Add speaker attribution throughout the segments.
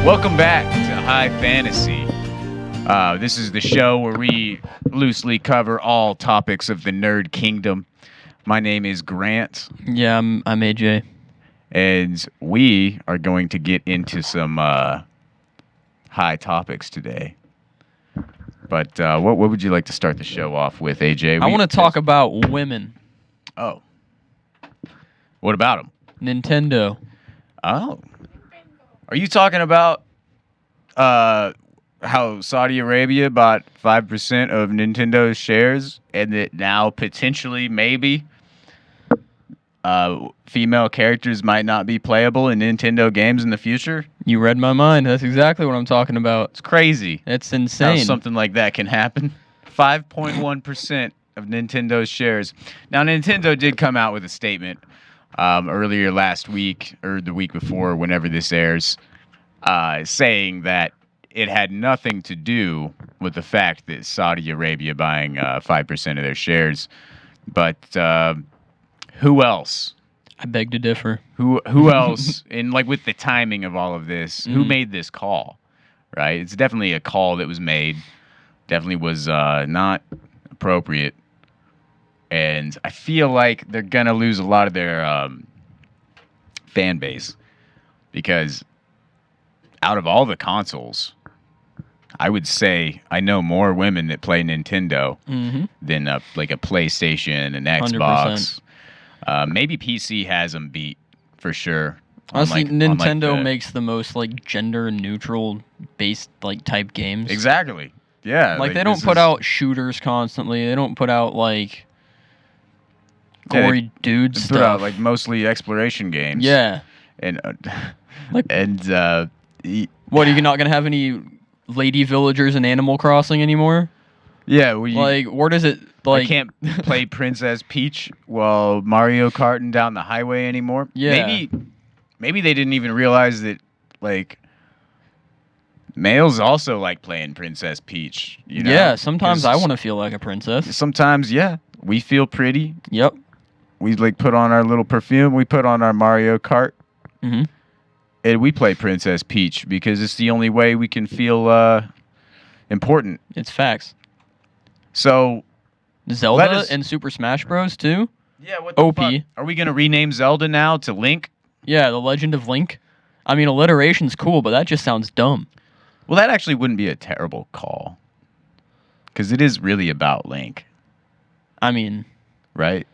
Speaker 1: Welcome back to High Fantasy. This is the show where we loosely cover all topics of the nerd kingdom. My name is Grant.
Speaker 2: Yeah, I'm AJ.
Speaker 1: And we are going to get into some high topics today. But what would you like to start the show off with, AJ?
Speaker 2: I want to talk about women.
Speaker 1: Oh. What about them?
Speaker 2: Nintendo.
Speaker 1: Oh. Are you talking about how Saudi Arabia bought 5% of Nintendo's shares and that now potentially maybe female characters might not be playable in Nintendo games in the future?
Speaker 2: You read my mind. That's exactly what I'm talking about.
Speaker 1: It's crazy.
Speaker 2: It's insane.
Speaker 1: How something like that can happen. 5.1% of Nintendo's shares. Now, Nintendo did come out with a statement earlier last week or the week before, whenever this airs, saying that it had nothing to do with the fact that Saudi Arabia buying 5% of their shares. But who else?
Speaker 2: I beg to differ.
Speaker 1: Who else? And like with the timing of all of this, who made this call? Right? It's definitely a call that was made. Definitely was not appropriate. And I feel like they're going to lose a lot of their fan base because out of all the consoles, I would say I know more women that play Nintendo than like a PlayStation, an Xbox. Maybe PC has them beat for sure.
Speaker 2: Honestly, Nintendo makes the most like gender neutral based like type games.
Speaker 1: Exactly. Yeah.
Speaker 2: Like they don't put out shooters constantly. They don't put out like gory dude stuff.
Speaker 1: Put out like mostly exploration games.
Speaker 2: Yeah.
Speaker 1: And
Speaker 2: like what, are you not gonna have any lady villagers in Animal Crossing anymore?
Speaker 1: Yeah.
Speaker 2: Like where does it like?
Speaker 1: I can't play Princess Peach while Mario Karting down the highway anymore.
Speaker 2: Yeah.
Speaker 1: Maybe they didn't even realize that like males also like playing Princess Peach. You know?
Speaker 2: Yeah. Sometimes I want to feel like a princess.
Speaker 1: Sometimes, yeah, we feel pretty.
Speaker 2: Yep.
Speaker 1: We like put on our little perfume. We put on our Mario Kart. And we play Princess Peach because it's the only way we can feel important.
Speaker 2: It's facts.
Speaker 1: So
Speaker 2: Zelda and Super Smash Bros. Too?
Speaker 1: Yeah, what the fuck? Are we going to rename Zelda now to Link?
Speaker 2: Yeah, The Legend of Link. I mean, alliteration's cool, but that just sounds dumb.
Speaker 1: Well, that actually wouldn't be a terrible call. Because it is really about Link.
Speaker 2: I mean...
Speaker 1: Right?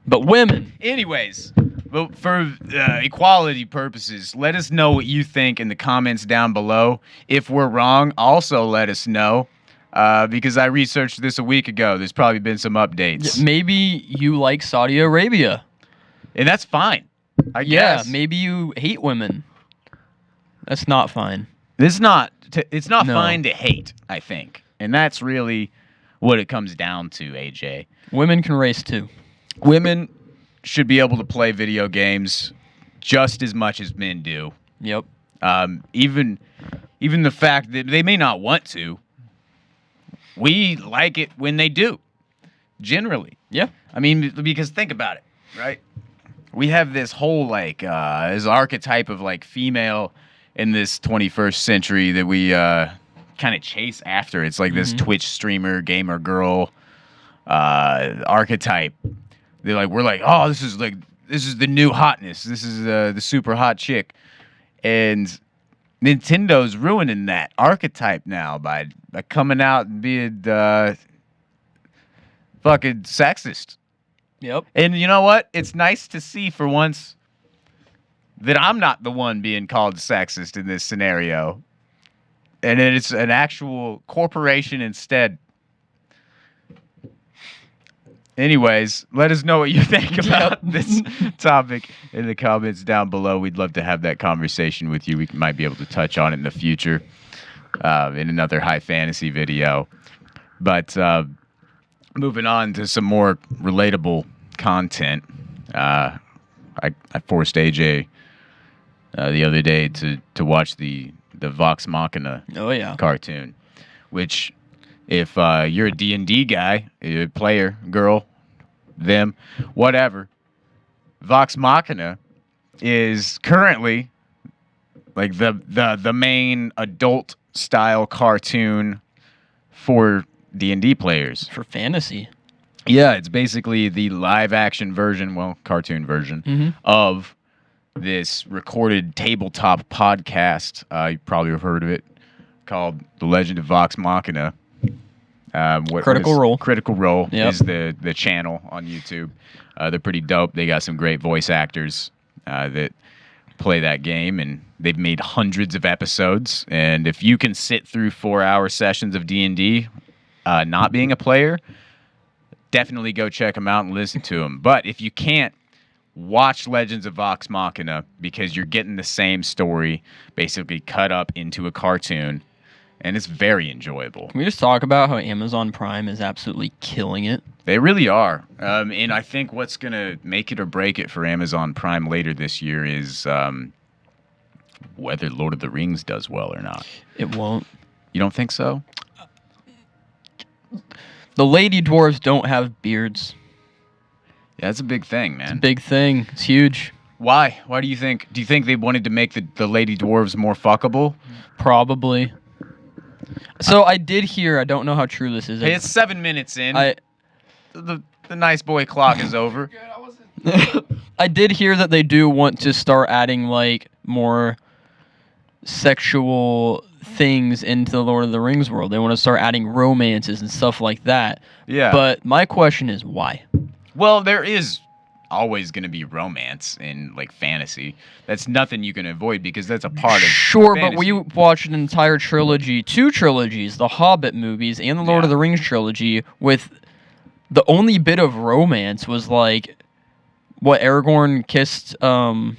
Speaker 2: But women!
Speaker 1: Anyways, but for equality purposes, let us know what you think in the comments down below. If we're wrong, also let us know. Because I researched this a week ago. There's probably been some updates.
Speaker 2: Maybe you like Saudi Arabia.
Speaker 1: And that's fine. I guess.
Speaker 2: Yeah, maybe you hate women. That's not fine.
Speaker 1: It's not fine to hate, I think. And that's really what it comes down to, AJ.
Speaker 2: Women can race too.
Speaker 1: Women should be able to play video games just as much as men do.
Speaker 2: Yep.
Speaker 1: Even the fact that they may not want to, we like it when they do, generally.
Speaker 2: Yeah.
Speaker 1: I mean, because think about it, right? We have this whole, like, this archetype of, like, female in this 21st century that we kind of chase after. It's like this Twitch streamer, gamer girl archetype. We're like, oh, this is the new hotness. This is the super hot chick. And Nintendo's ruining that archetype now by coming out and being fucking sexist.
Speaker 2: Yep.
Speaker 1: And you know what? It's nice to see for once that I'm not the one being called sexist in this scenario. And it's an actual corporation instead. Anyways, let us know what you think about this topic in the comments down below. We'd love to have that conversation with you. We might be able to touch on it in the future in another high fantasy video. But moving on to some more relatable content, I forced AJ the other day to watch the Vox Machina cartoon, which if you're a D&D guy, a player, girl, them, whatever, Vox Machina is currently like the main adult style cartoon for D&D players.
Speaker 2: For fantasy.
Speaker 1: Yeah, it's basically the live action version, well, cartoon version of this recorded tabletop podcast. You probably have heard of it, called The Legend of Vox Machina.
Speaker 2: Critical Role.
Speaker 1: Critical Role
Speaker 2: Yep.
Speaker 1: is the channel on YouTube. They're pretty dope. They got some great voice actors that play that game, and they've made hundreds of episodes. And if you can sit through 4-hour sessions of D&D, not being a player, definitely go check them out and listen to them. But if you can't, watch Legends of Vox Machina, because you're getting the same story basically cut up into a cartoon, and it's very enjoyable.
Speaker 2: Can we just talk about how Amazon Prime is absolutely killing it?
Speaker 1: They really are. And I think what's going to make it or break it for Amazon Prime later this year is whether Lord of the Rings does well or not.
Speaker 2: It won't.
Speaker 1: You don't think so?
Speaker 2: The lady dwarves don't have beards.
Speaker 1: Yeah, that's a big thing, man.
Speaker 2: It's a big thing. It's huge.
Speaker 1: Why? Why do you think? Do you think they wanted to make the lady dwarves more fuckable?
Speaker 2: Probably. So I did hear, I don't know how true this is.
Speaker 1: Hey, it's 7 minutes in.
Speaker 2: I
Speaker 1: The nice boy clock is over.
Speaker 2: I did hear that they do want to start adding like more sexual things into the Lord of the Rings world. They want to start adding romances and stuff like that.
Speaker 1: Yeah.
Speaker 2: But my question is why?
Speaker 1: Well, there is always going to be romance in like fantasy. That's nothing you can avoid, because that's a part of
Speaker 2: Sure,
Speaker 1: fantasy.
Speaker 2: but we watched an entire trilogy, 2 trilogies, the Hobbit movies and the Lord of the Rings trilogy, with the only bit of romance was like what Aragorn kissed was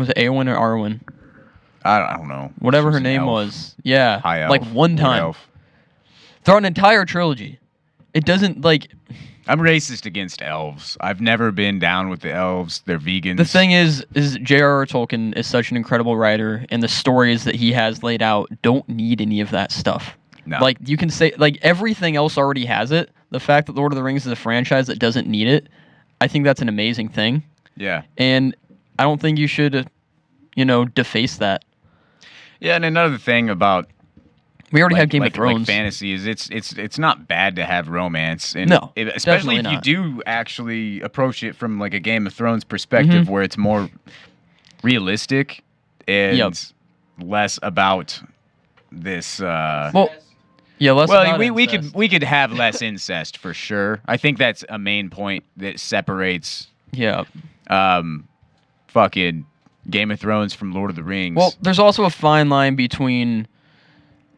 Speaker 2: it Eowyn or Arwen?
Speaker 1: I don't know.
Speaker 2: Whatever
Speaker 1: She's
Speaker 2: her
Speaker 1: an
Speaker 2: name
Speaker 1: elf.
Speaker 2: was. Yeah.
Speaker 1: High elf.
Speaker 2: Like one
Speaker 1: Wood
Speaker 2: time.
Speaker 1: elf.
Speaker 2: Throughout an entire trilogy. It doesn't like
Speaker 1: I'm racist against elves. I've never been down with the elves. They're vegans.
Speaker 2: the thing is J.R.R. Tolkien is such an incredible writer, and the stories that he has laid out don't need any of that stuff.
Speaker 1: No.
Speaker 2: Like you can say like everything else already has it. The fact that Lord of the Rings is a franchise that doesn't need it, I think that's an amazing thing.
Speaker 1: Yeah.
Speaker 2: And I don't think you should deface that.
Speaker 1: Yeah, and another thing about
Speaker 2: We already have Game of
Speaker 1: like
Speaker 2: Thrones.
Speaker 1: fantasy is it's not bad to have romance, and
Speaker 2: No,
Speaker 1: especially if
Speaker 2: definitely
Speaker 1: you
Speaker 2: not.
Speaker 1: do actually approach it from like a Game of Thrones perspective, where it's more realistic and less about this.
Speaker 2: Well, yeah, less about
Speaker 1: we
Speaker 2: incest.
Speaker 1: could have less incest for sure. I think that's a main point that separates
Speaker 2: Yeah.
Speaker 1: fucking Game of Thrones from Lord of the Rings.
Speaker 2: Well, there's also a fine line between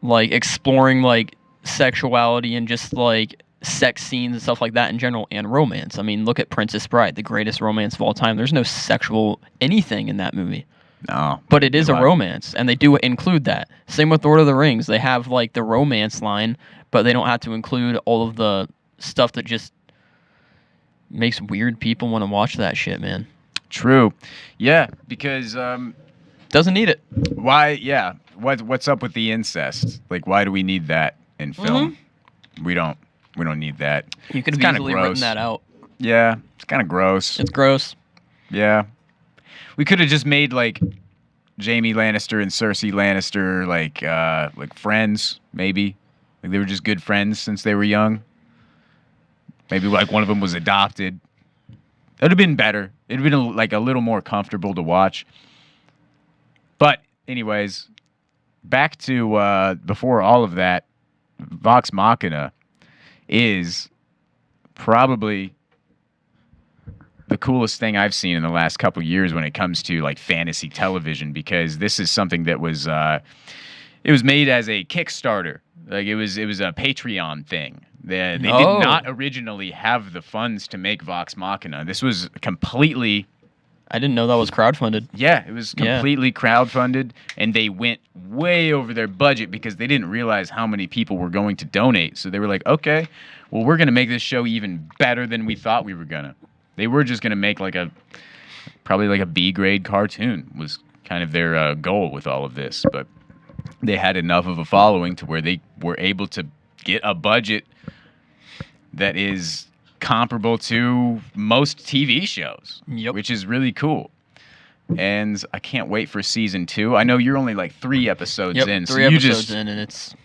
Speaker 2: like exploring like sexuality and just like sex scenes and stuff like that in general, and romance. I mean, look at Princess Bride, the greatest romance of all time. There's no sexual anything in that movie.
Speaker 1: no,
Speaker 2: But it is a
Speaker 1: Right.
Speaker 2: romance, and they do include that. Same with Lord of the Rings. They have like the romance line, but they don't have to include all of the stuff that just makes weird people want to watch that shit, man.
Speaker 1: True. Yeah, because
Speaker 2: Doesn't need it.
Speaker 1: why? Yeah, what's up with the incest? Like, why do we need that in film? We don't need that.
Speaker 2: You could
Speaker 1: It's
Speaker 2: have
Speaker 1: kinda
Speaker 2: easily
Speaker 1: gross.
Speaker 2: written that out.
Speaker 1: Yeah, it's kind of gross.
Speaker 2: It's gross.
Speaker 1: Yeah, we could have just made like Jaime Lannister and Cersei Lannister like friends, maybe. Like they were just good friends since they were young. Maybe like one of them was adopted. It would have been better. It'd have been like a little more comfortable to watch. But anyways, back to before all of that, Vox Machina is probably the coolest thing I've seen in the last couple years when it comes to like fantasy television, because this is something that was it was made as a Kickstarter. Like it was a Patreon thing. They did not originally have the funds to make Vox Machina. This was completely
Speaker 2: I didn't know that was crowdfunded.
Speaker 1: Yeah, it was completely crowdfunded, and they went way over their budget because they didn't realize how many people were going to donate. So they were like, okay, well, we're going to make this show even better than we thought we were going to. They were just going to make probably like a B-grade cartoon was kind of their goal with all of this. But they had enough of a following to where they were able to get a budget that is comparable to most TV shows,
Speaker 2: Yep.
Speaker 1: which is really cool. and I can't wait for season 2. I know you're only like 3 episodes in, so
Speaker 2: three
Speaker 1: you
Speaker 2: episodes
Speaker 1: just
Speaker 2: in, and it's.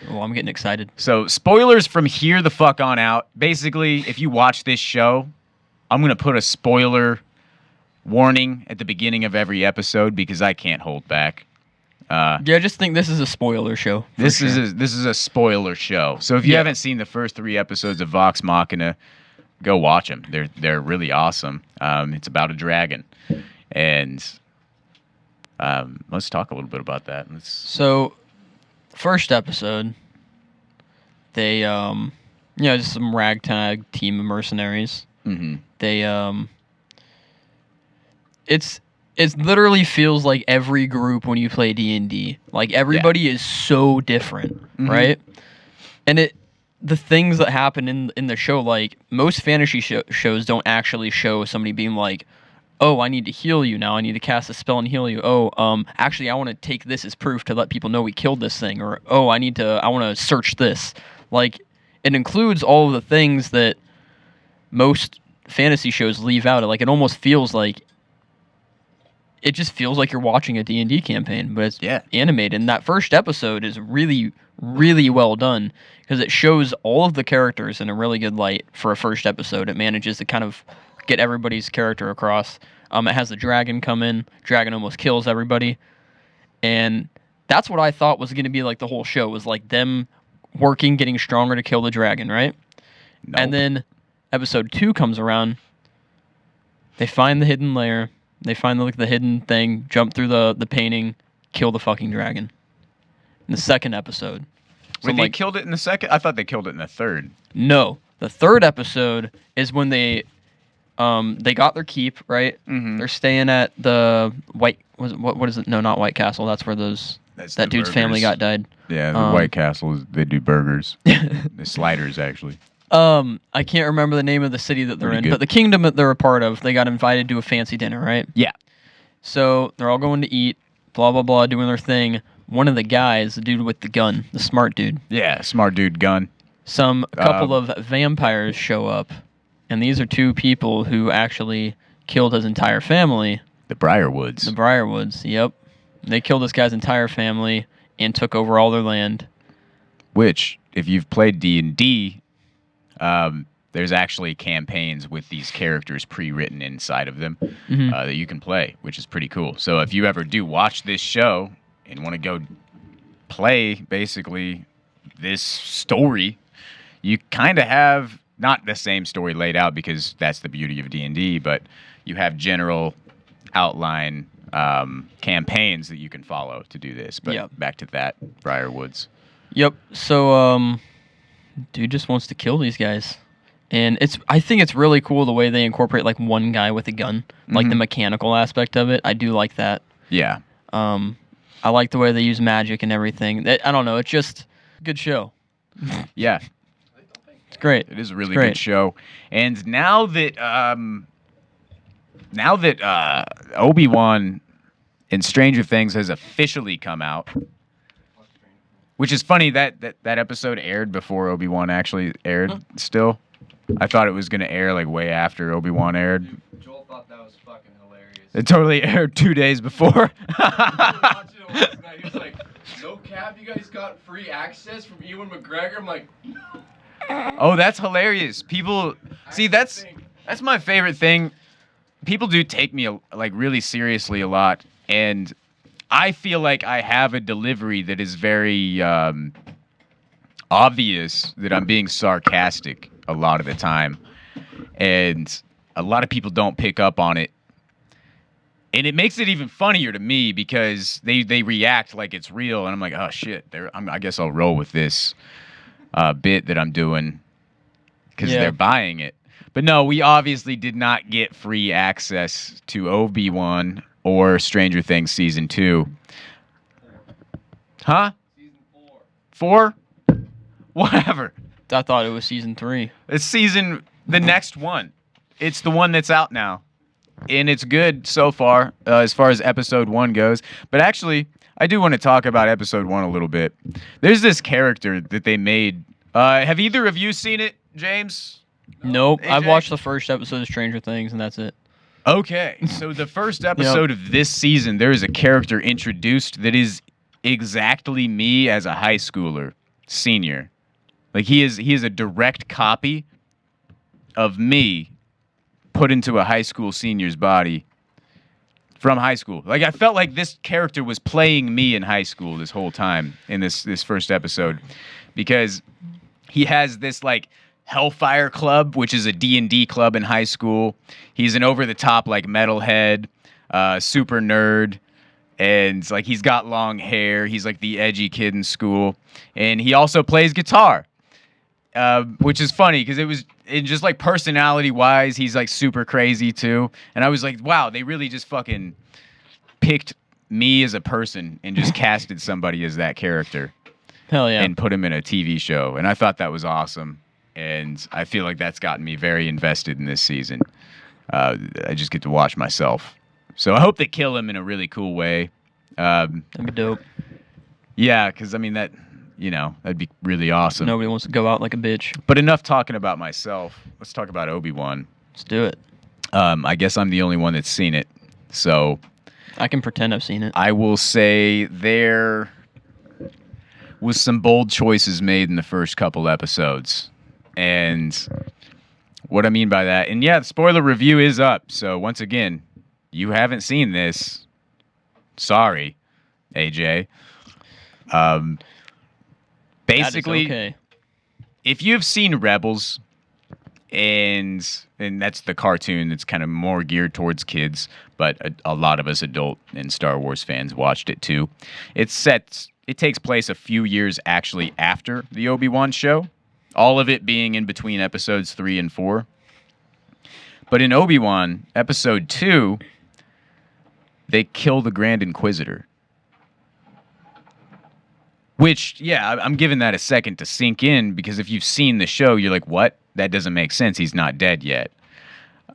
Speaker 2: Oh, I'm getting excited.
Speaker 1: So spoilers from here the fuck on out. Basically, if you watch this show, I'm gonna put a spoiler warning at the beginning of every episode because I can't hold back.
Speaker 2: Yeah, I just think this is a spoiler show.
Speaker 1: This is a spoiler show. So if you haven't seen the first 3 episodes of Vox Machina, go watch them. They're really awesome. It's about a dragon, and let's talk a little bit about that.
Speaker 2: So, first episode, they just some ragtag team of mercenaries.
Speaker 1: Mm-hmm.
Speaker 2: They it literally feels like every group when you play D&D. Like everybody is so different, right? And the things that happen in the show, like most fantasy shows don't actually show somebody being like, oh, I need to heal you now. I need to cast a spell and heal you. Oh, actually, I want to take this as proof to let people know we killed this thing. Or, oh, I want to search this. Like, it includes all of the things that most fantasy shows leave out. Like, it almost feels like, it just feels like you're watching a D&D campaign, but it's animated. And that first episode is really, really well done because it shows all of the characters in a really good light for a first episode. It manages to kind of get everybody's character across. It has the dragon come in. Dragon almost kills everybody. And that's what I thought was going to be like the whole show, was like them working, getting stronger to kill the dragon, right?
Speaker 1: Nope.
Speaker 2: And then episode 2 comes around. They find the hidden lair. They find the hidden thing, jump through the painting, kill the fucking dragon. In the second episode.
Speaker 1: Wait, they killed it in the second? I thought they killed it in the third.
Speaker 2: No. The third episode is when they got their keep, right?
Speaker 1: Mm-hmm.
Speaker 2: They're staying at the White... What is it? No, not White Castle. That's where that dude's family got died.
Speaker 1: Yeah, the White Castle, they do burgers. The sliders, actually.
Speaker 2: I can't remember the name of the city that they're in, but the kingdom that they're a part of, they got invited to a fancy dinner, right?
Speaker 1: Yeah.
Speaker 2: So they're all going to eat, blah, blah, blah, doing their thing. One of the guys, the dude with the gun, the smart dude.
Speaker 1: Yeah, smart dude gun.
Speaker 2: A couple of vampires show up, and these are 2 people who actually killed his entire family.
Speaker 1: The Briarwoods.
Speaker 2: The Briarwoods, yep. They killed this guy's entire family and took over all their land.
Speaker 1: Which, if you've played D&D... there's actually campaigns with these characters pre-written inside of them that you can play, which is pretty cool. So if you ever do watch this show and want to go play basically this story, you kind of have not the same story laid out because that's the beauty of D&D, but you have general outline campaigns that you can follow to do this. But back to that, Briarwoods.
Speaker 2: Yep. So, dude just wants to kill these guys. And I think it's really cool the way they incorporate like one guy with a gun, like the mechanical aspect of it. I do like that.
Speaker 1: Yeah.
Speaker 2: I like the way they use magic and everything. I don't know. It's just a good show.
Speaker 1: Yeah.
Speaker 2: It's great.
Speaker 1: It is a really good show. And now that Obi-Wan in Stranger Things has officially come out, which is funny that episode aired before Obi-Wan actually aired still. I thought it was going to air like way after Obi-Wan aired.
Speaker 3: Joel thought that was fucking hilarious.
Speaker 1: It totally aired 2 days before.
Speaker 3: He was like, no cap, you guys got free access from Ewan McGregor? I'm like,
Speaker 1: oh, that's hilarious. People, see, that's my favorite thing. People do take me like really seriously a lot, and I feel like I have a delivery that is very obvious that I'm being sarcastic a lot of the time, and a lot of people don't pick up on it, and it makes it even funnier to me because they react like it's real, and I'm like, oh shit, I guess I'll roll with this bit that I'm doing because they're buying it. But no, we obviously did not get free access to Obi-Wan or Stranger Things Season 2. Huh?
Speaker 3: Season
Speaker 1: 4? Whatever.
Speaker 2: I thought it was Season 3.
Speaker 1: It's the next one. It's the one that's out now. And it's good so far as Episode 1 goes. But actually, I do want to talk about Episode 1 a little bit. There's this character that they made. Have either of you seen it, James?
Speaker 2: Nope.
Speaker 1: AJ?
Speaker 2: I've watched the first episode of Stranger Things, and that's it.
Speaker 1: Okay, so the first episode of this season, there is a character introduced that is exactly me as a high schooler, senior. Like he is a direct copy of me put into a high school senior's body from high school. Like I felt like this character was playing me in high school this whole time in this first episode, because he has this like Hellfire Club, which is a D&D club in high school. He's an over-the-top like metalhead, super nerd, and like he's got long hair. He's like the edgy kid in school, and he also plays guitar, which is funny because just like personality-wise, he's like super crazy too. And I was like, wow, they really just fucking picked me as a person and just casted somebody as that character.
Speaker 2: Hell yeah.
Speaker 1: And put him in a TV show. And I thought that was awesome. And I feel like that's gotten me very invested in this season. I just get to watch myself. So I hope they kill him in a really cool way.
Speaker 2: That'd be dope.
Speaker 1: Yeah, because I mean, that'd be really awesome.
Speaker 2: Nobody wants to go out like a bitch.
Speaker 1: But enough talking about myself. Let's talk about Obi-Wan.
Speaker 2: Let's do it.
Speaker 1: I guess I'm the only one that's seen it. So
Speaker 2: I can pretend I've seen it.
Speaker 1: I will say there was some bold choices made in the first couple episodes. And what I mean by that, and yeah, the spoiler review is up. So once again, you haven't seen this. Sorry, AJ. Basically,
Speaker 2: okay.
Speaker 1: If you've seen Rebels, and that's the cartoon that's kind of more geared towards kids, but a lot of us adult and Star Wars fans watched it too. It takes place a few years actually after the Obi-Wan show. All of it being in between episodes 3 and 4. But in Obi-Wan, episode 2, they kill the Grand Inquisitor. Which, yeah, I'm giving that a second to sink in, because if you've seen the show, you're like, what? That doesn't make sense. He's not dead yet.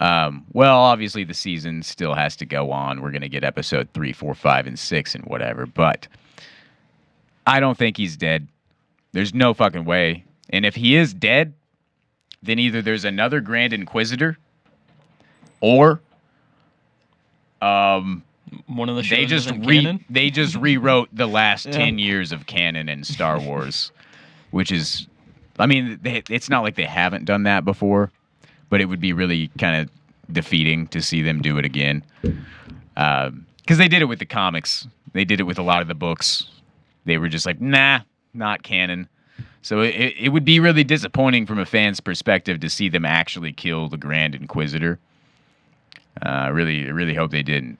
Speaker 1: Well, obviously the season still has to go on. We're going to get episode 3, 4, 5, and 6 and whatever. But I don't think he's dead. There's no fucking way. And if he is dead, then either there's another Grand Inquisitor, or
Speaker 2: one of the shows
Speaker 1: they just rewrote the last 10 years of canon in Star Wars, which is, I mean, it's not like they haven't done that before, but it would be really kind of defeating to see them do it again. Because they did it with the comics. They did it with a lot of the books. They were just like, nah, not canon. So it would be really disappointing from a fan's perspective to see them actually kill the Grand Inquisitor. I really hope they didn't.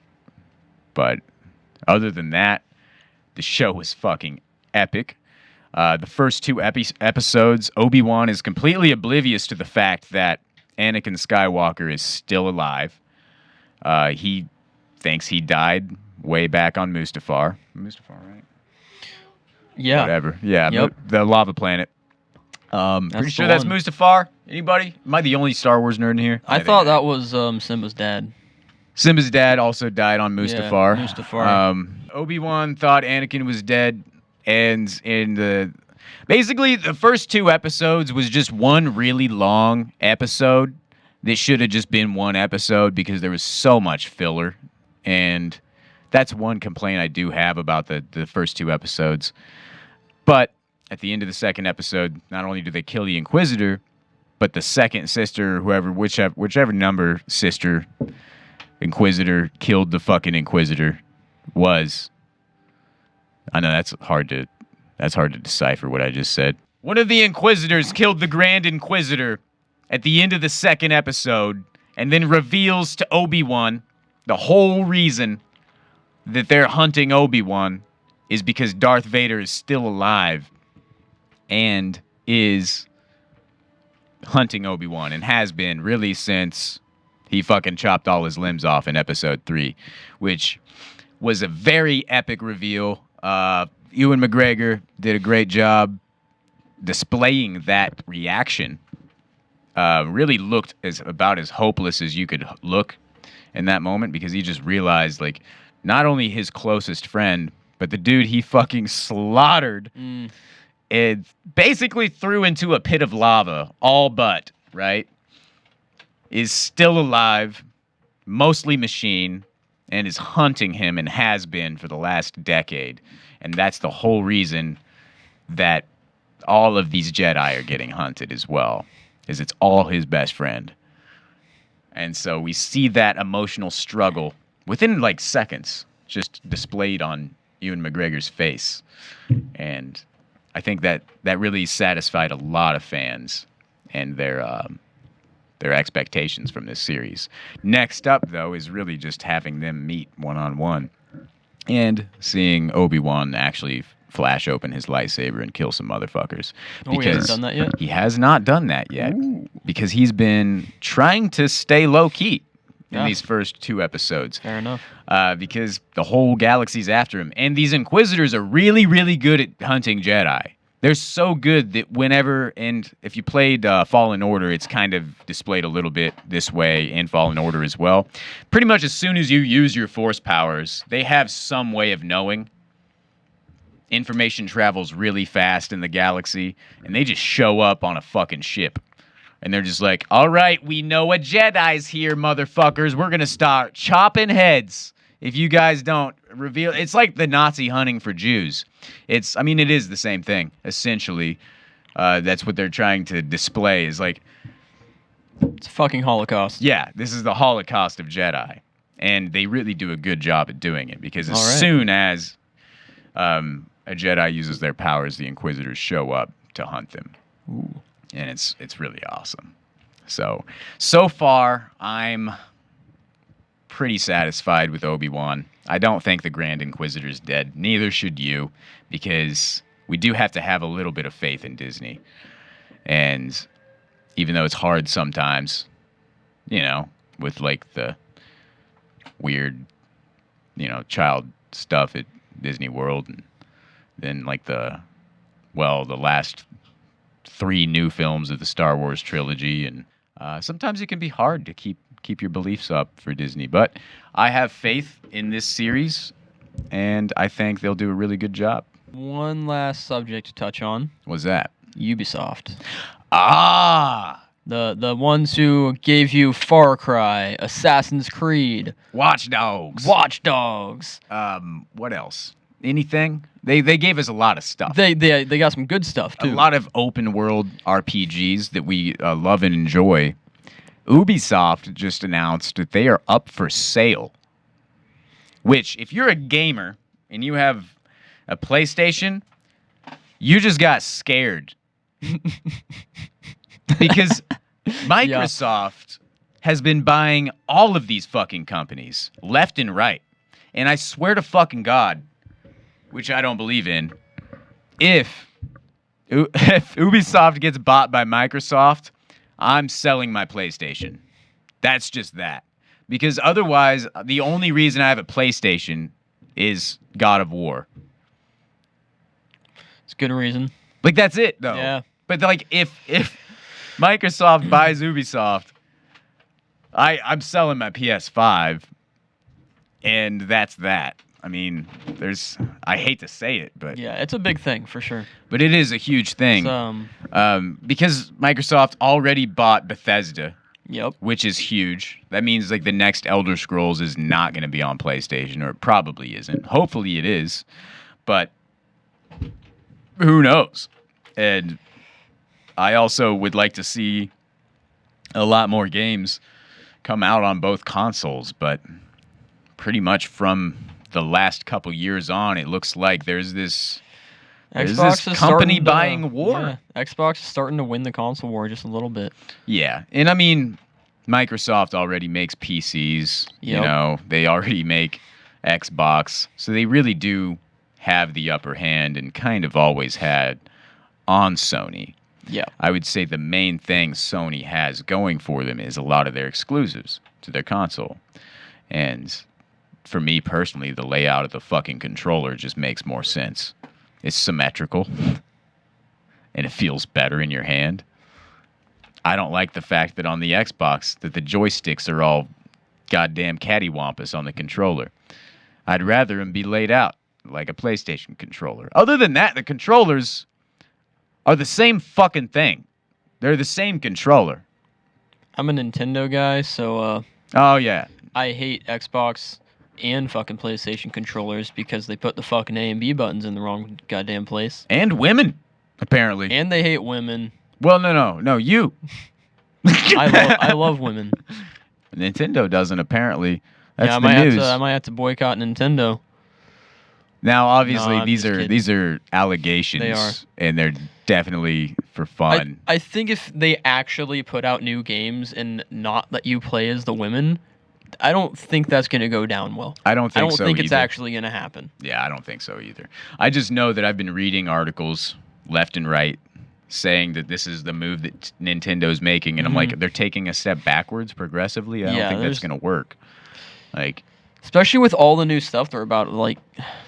Speaker 1: But other than that, the show was fucking epic. The first 2 episodes, Obi-Wan is completely oblivious to the fact that Anakin Skywalker is still alive. He thinks he died way back on Mustafar. Mustafar, right?
Speaker 2: Yeah.
Speaker 1: Whatever. Yeah,
Speaker 2: yep.
Speaker 1: The lava planet. Pretty sure that's Mustafar. Anybody? Am I the only Star Wars nerd in here?
Speaker 2: I thought that was Simba's dad.
Speaker 1: Simba's dad also died on Mustafar.
Speaker 2: Yeah, Mustafar.
Speaker 1: Obi-Wan thought Anakin was dead, and basically the first 2 episodes was just one really long episode that should have just been one episode, because there was so much filler. And that's one complaint I do have about the first 2 episodes. But at the end of the second episode, not only do they kill the Inquisitor, but the second sister, whichever number sister Inquisitor killed the fucking Inquisitor was. I know that's hard to decipher what I just said. One of the Inquisitors killed the Grand Inquisitor at the end of the second episode, and then reveals to Obi-Wan the whole reason that they're hunting Obi-Wan is because Darth Vader is still alive and is hunting Obi-Wan, and has been really since he fucking chopped all his limbs off in episode 3, which was a very epic reveal. Ewan McGregor did a great job displaying that reaction. Really looked about as hopeless as you could look in that moment, because he just realized, like, not only his closest friend, but the dude he fucking slaughtered and basically threw into a pit of lava, all but, right, is still alive, mostly machine, and is hunting him and has been for the last decade. And that's the whole reason that all of these Jedi are getting hunted as well, is it's all his best friend. And so we see that emotional struggle within like seconds just displayed on Ewan McGregor's face. And I think that really satisfied a lot of fans and their expectations from this series. Next up, though, is really just having them meet one-on-one and seeing Obi-Wan actually flash open his lightsaber and kill some motherfuckers.
Speaker 2: Oh, he hasn't done that yet?
Speaker 1: He has not done that yet. Ooh. Because he's been trying to stay low-key in these first 2 episodes.
Speaker 2: Fair enough.
Speaker 1: Because the whole galaxy's after him. And these Inquisitors are really, really good at hunting Jedi. They're so good that whenever, and if you played Fallen Order, it's kind of displayed a little bit this way in Fallen Order as well. Pretty much as soon as you use your Force powers, they have some way of knowing. Information travels really fast in the galaxy, and they just show up on a fucking ship. And they're just like, all right, we know a Jedi's here, motherfuckers. We're going to start chopping heads if you guys don't reveal. It's like the Nazi hunting for Jews. It is the same thing, essentially. That's what they're trying to display is like...
Speaker 2: It's a fucking Holocaust.
Speaker 1: Yeah, this is the Holocaust of Jedi. And they really do a good job at doing it because as soon as a Jedi uses their powers, the Inquisitors show up to hunt them.
Speaker 2: Ooh.
Speaker 1: And it's really awesome. So far, I'm pretty satisfied with Obi-Wan. I don't think the Grand Inquisitor's dead. Neither should you, because we do have to have a little bit of faith in Disney. And even though it's hard sometimes, with like the weird, child stuff at Disney World, and then like the last 3 new films of the Star Wars trilogy, and sometimes it can be hard to keep your beliefs up for Disney. But I have faith in this series, and I think they'll do a really good job.
Speaker 2: One last subject to touch on.
Speaker 1: What's that?
Speaker 2: Ubisoft.
Speaker 1: Ah!
Speaker 2: The ones who gave you Far Cry, Assassin's Creed,
Speaker 1: Watch Dogs. What else? Anything? They gave us a lot of stuff.
Speaker 2: They got some good stuff too.
Speaker 1: A lot of open world RPGs that we love and enjoy. Ubisoft just announced that they are up for sale. Which, if you're a gamer and you have a PlayStation, you just got scared. Because Microsoft has been buying all of these fucking companies, left and right. And I swear to fucking God, which I don't believe in, if Ubisoft gets bought by Microsoft, I'm selling my PlayStation. That's just that. Because otherwise, the only reason I have a PlayStation is God of War.
Speaker 2: It's a good reason.
Speaker 1: Like, that's it, though.
Speaker 2: Yeah.
Speaker 1: But, like, if Microsoft buys Ubisoft, I'm selling my PS5, and that's that. I mean, I hate to say it, but...
Speaker 2: Yeah, it's a big thing, for sure.
Speaker 1: But it is a huge thing. Because Microsoft already bought Bethesda.
Speaker 2: Yep.
Speaker 1: Which is huge. That means, like, the next Elder Scrolls is not going to be on PlayStation, or it probably isn't. Hopefully it is. But who knows? And I also would like to see a lot more games come out on both consoles, but pretty much from the last couple years on, it looks like there's this company buying war.
Speaker 2: Yeah, Xbox is starting to win the console war just a little bit.
Speaker 1: Yeah, and I mean, Microsoft already makes PCs.
Speaker 2: Yep.
Speaker 1: They already make Xbox, so they really do have the upper hand and kind of always had on Sony.
Speaker 2: Yeah.
Speaker 1: I would say the main thing Sony has going for them is a lot of their exclusives to their console. And for me personally, the layout of the fucking controller just makes more sense. It's symmetrical, and it feels better in your hand. I don't like the fact that on the Xbox that the joysticks are all goddamn cattywampus on the controller. I'd rather them be laid out like a PlayStation controller. Other than that, the controllers are the same fucking thing. They're the same controller.
Speaker 2: I'm a Nintendo guy, so
Speaker 1: Oh yeah.
Speaker 2: I hate Xbox and fucking PlayStation controllers because they put the fucking A and B buttons in the wrong goddamn place.
Speaker 1: And women, apparently.
Speaker 2: And they hate women.
Speaker 1: Well, no, you.
Speaker 2: I love women.
Speaker 1: Nintendo doesn't apparently. That's
Speaker 2: yeah,
Speaker 1: the news.
Speaker 2: I might have to boycott Nintendo.
Speaker 1: Now, obviously,
Speaker 2: No, I'm just kidding.
Speaker 1: these are allegations,
Speaker 2: They are.
Speaker 1: and they're definitely for fun.
Speaker 2: I think if they actually put out new games and not let you play as the women, I don't think that's going to go down well.
Speaker 1: I don't think so
Speaker 2: I don't think it's
Speaker 1: either.
Speaker 2: actually going to happen.
Speaker 1: Yeah, I don't think so either. I just know that I've been reading articles left and right saying that this is the move that Nintendo's making, and I'm like, they're taking a step backwards progressively. I don't think that's going to work. Like,
Speaker 2: especially with all the new stuff they're about, like...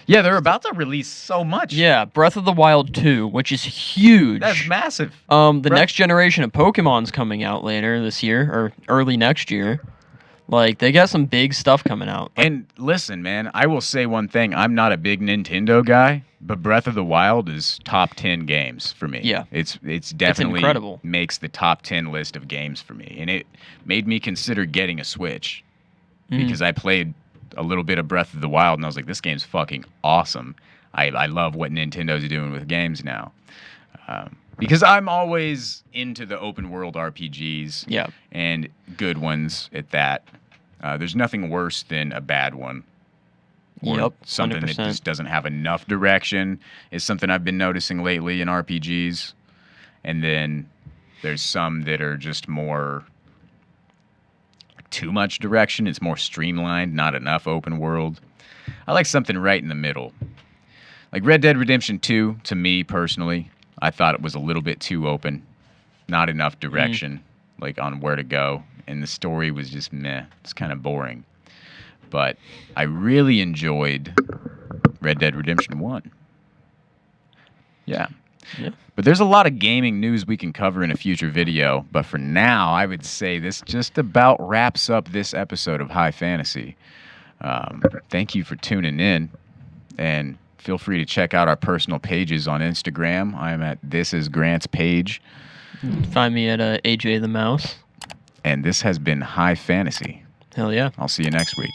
Speaker 1: Yeah, they're about to release so much.
Speaker 2: Yeah, Breath of the Wild 2, which is huge.
Speaker 1: That's massive.
Speaker 2: The next generation of Pokemon's coming out later this year, or early next year. Like, they got some big stuff coming out.
Speaker 1: And listen, man, I will say one thing. I'm not a big Nintendo guy, but Breath of the Wild is top 10 games for me.
Speaker 2: Yeah.
Speaker 1: It's definitely
Speaker 2: incredible.
Speaker 1: Makes the top 10 list of games for me. And it made me consider getting a Switch because I played a little bit of Breath of the Wild and I was like, this game's fucking awesome. I love what Nintendo's doing with games now. Because I'm always into the open world RPGs and good ones at that. There's nothing worse than a bad one. Or something
Speaker 2: 100%.
Speaker 1: that just doesn't have enough direction is something I've been noticing lately in RPGs. And then there's some that are just more too much direction. It's more streamlined, not enough open world. I like something right in the middle. Like Red Dead Redemption 2, to me personally, I thought it was a little bit too open. Not enough direction, like on where to go. And the story was just meh. It's kind of boring. But I really enjoyed Red Dead Redemption 1. Yeah. But there's a lot of gaming news we can cover in a future video. But for now, I would say this just about wraps up this episode of High Fantasy. Thank you for tuning in. And feel free to check out our personal pages on Instagram. I'm at This Is Grant's page.
Speaker 2: Find me at AJ the Mouse.
Speaker 1: And this has been High Fantasy.
Speaker 2: Hell yeah.
Speaker 1: I'll see you next week.